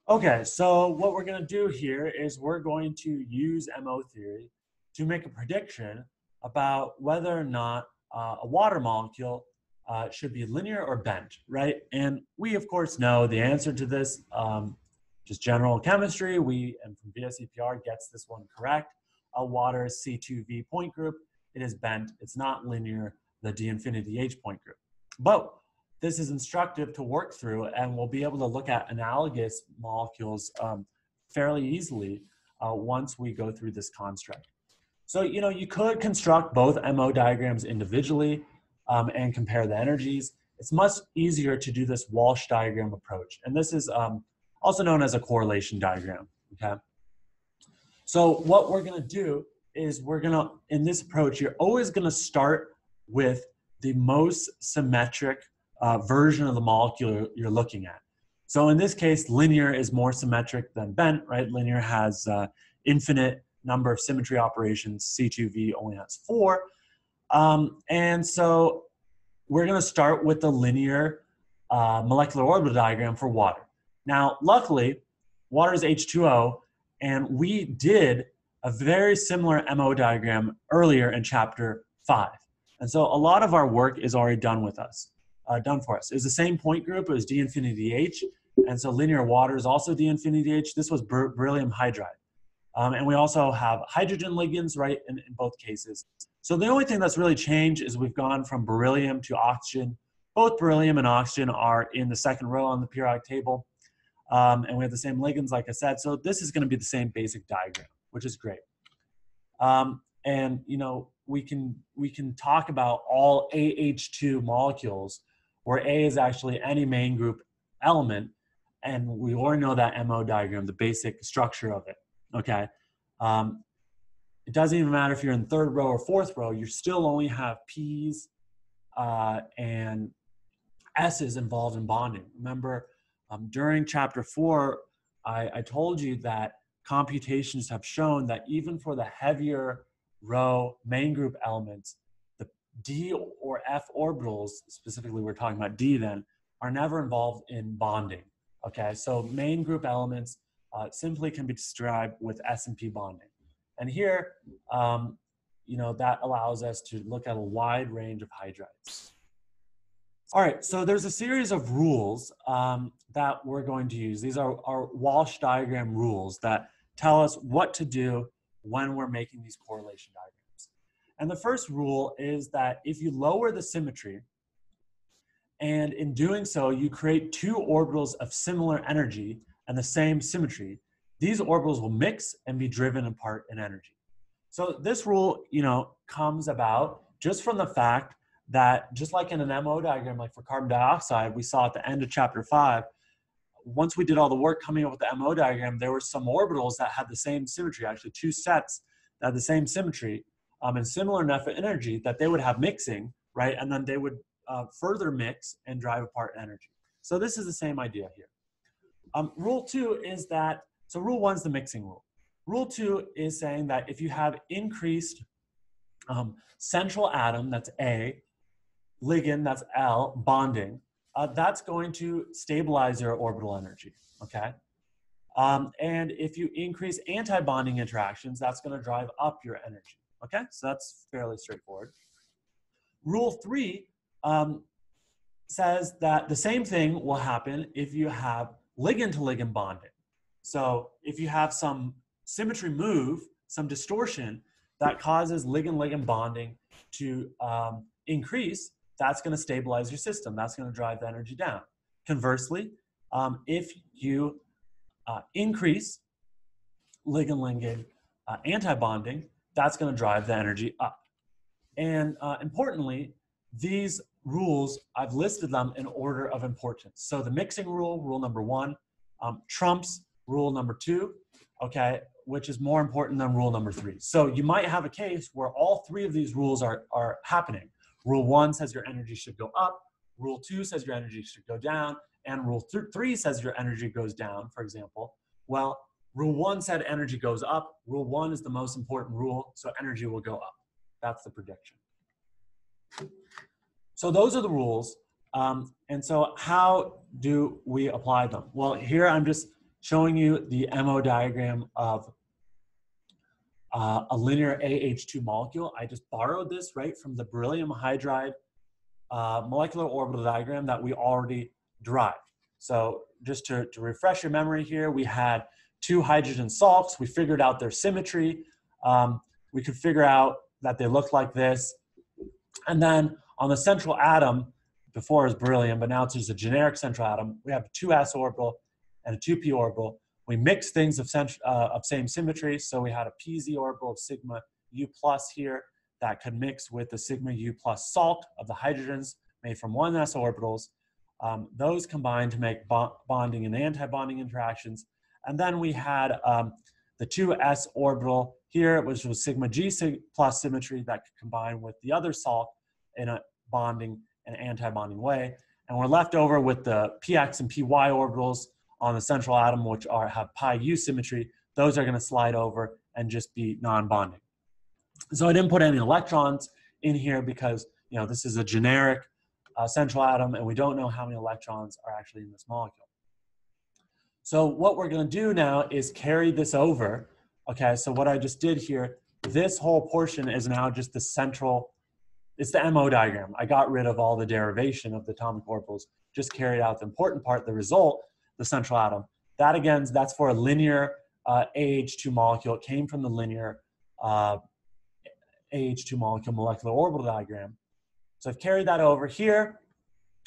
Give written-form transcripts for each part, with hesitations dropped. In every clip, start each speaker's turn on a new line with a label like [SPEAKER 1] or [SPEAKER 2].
[SPEAKER 1] Okay, so what we're going to do here is we're going to use MO theory to make a prediction about whether or not a water molecule should be linear or bent, right? And we, of course, know the answer to this. Just general chemistry, and from VSEPR gets this one correct. A water is C2V point group. It is bent. It's not linear, the D infinity H point group. But this is instructive to work through, and we'll be able to look at analogous molecules fairly easily once we go through this construct. So, you could construct both MO diagrams individually and compare the energies. It's much easier to do this Walsh diagram approach. And this is also known as a correlation diagram, okay? So what we're gonna do is in this approach, you're always gonna start with the most symmetric version of the molecule you're looking at. So in this case, linear is more symmetric than bent, right? Linear has infinite number of symmetry operations. C2V only has 4. And so we're going to start with the linear molecular orbital diagram for water. Now, luckily, water is H2O, and we did a very similar MO diagram earlier in chapter 5. And so a lot of our work is already done for us. It was the same point group. It was D infinity H. And so linear water is also D infinity H. This was beryllium hydride. And we also have hydrogen ligands, right, in both cases. So the only thing that's really changed is we've gone from beryllium to oxygen. Both beryllium and oxygen are in the second row on the periodic table. And we have the same ligands, like I said. So this is going to be the same basic diagram, which is great. And, we can talk about all AH2 molecules where A is actually any main group element. And we already know that MO diagram, the basic structure of it, okay? It doesn't even matter if you're in third row or fourth row, you still only have P's and S's involved in bonding. Remember, during chapter 4, I told you that computations have shown that even for the heavier row main group elements, the D or F orbitals, specifically we're talking about D then, are never involved in bonding. Okay, so main group elements simply can be described with S and P bonding. And here, that allows us to look at a wide range of hydrides. All right, so there's a series of rules that we're going to use. These are our Walsh Diagram rules that tell us what to do when we're making these correlation diagrams. And the first rule is that if you lower the symmetry, and in doing so, you create 2 orbitals of similar energy and the same symmetry, these orbitals will mix and be driven apart in energy. So this rule, comes about just from the fact that just like in an MO diagram, like for carbon dioxide, we saw at the end of chapter 5, once we did all the work coming up with the MO diagram, there were some orbitals that had the same symmetry, actually 2 sets that had the same symmetry and similar enough energy that they would have mixing, right? And then they would further mix and drive apart energy. So this is the same idea here. Rule 2 is that, so rule 1 is the mixing rule. Rule 2 is saying that if you have increased central atom, that's A, ligand, that's L, bonding, that's going to stabilize your orbital energy, okay? And if you increase anti-bonding interactions, that's going to drive up your energy, okay? So that's fairly straightforward. Rule 3 says that the same thing will happen if you have ligand-to-ligand bonding. So if you have some symmetry move, some distortion that causes ligand-ligand bonding to increase, that's going to stabilize your system. That's going to drive the energy down. Conversely, if you increase ligand-ligand anti-bonding, that's going to drive the energy up. And importantly, these rules, I've listed them in order of importance. So the mixing rule, rule number 1, trumps rule number 2, okay, which is more important than rule number 3. So you might have a case where all 3 of these rules are happening. Rule 1 says your energy should go up, rule 2 says your energy should go down, and rule 3 says your energy goes down, for example. Well, rule 1 said energy goes up. Rule 1 is the most important rule, so energy will go up. That's the prediction. So those are the rules. And so how do we apply them? Well, here I'm just showing you the MO diagram of a linear AH2 molecule. I just borrowed this right from the beryllium hydride molecular orbital diagram that we already derived. So just to refresh your memory here, we had two hydrogen salts. We figured out their symmetry. We could figure out that they look like this. And then on the central atom, before it was beryllium, but now it's just a generic central atom, we have a 2s orbital and a 2p orbital. We mixed things of same symmetry, so we had a pz orbital of sigma u plus here that could mix with the sigma u plus salt of the hydrogens made from 1s orbitals. Those combined to make bonding and anti-bonding interactions. And then we had the 2s orbital here, which was sigma g plus symmetry that could combine with the other salt in a bonding and anti-bonding way. And we're left over with the px and py orbitals on the central atom, which have pi u symmetry. Those are going to slide over and just be non-bonding. So I didn't put any electrons in here because this is a generic central atom, and we don't know how many electrons are actually in this molecule. So what we're going to do now is carry this over. Okay, so what I just did here, this whole portion is now just the central, it's the MO diagram. I got rid of all the derivation of the atomic orbitals, just carried out the important part, the result, the central atom. That again, that's for a linear AH2 molecule. It came from the linear AH2 molecule molecular orbital diagram. So I've carried that over here.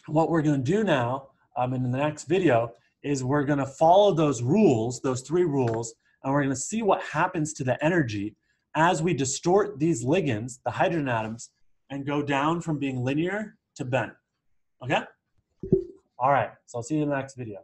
[SPEAKER 1] What we're going to do now in the next video is we're going to follow those rules, those three rules, and we're going to see what happens to the energy as we distort these ligands, the hydrogen atoms, and go down from being linear to bent. Okay? All right, so I'll see you in the next video.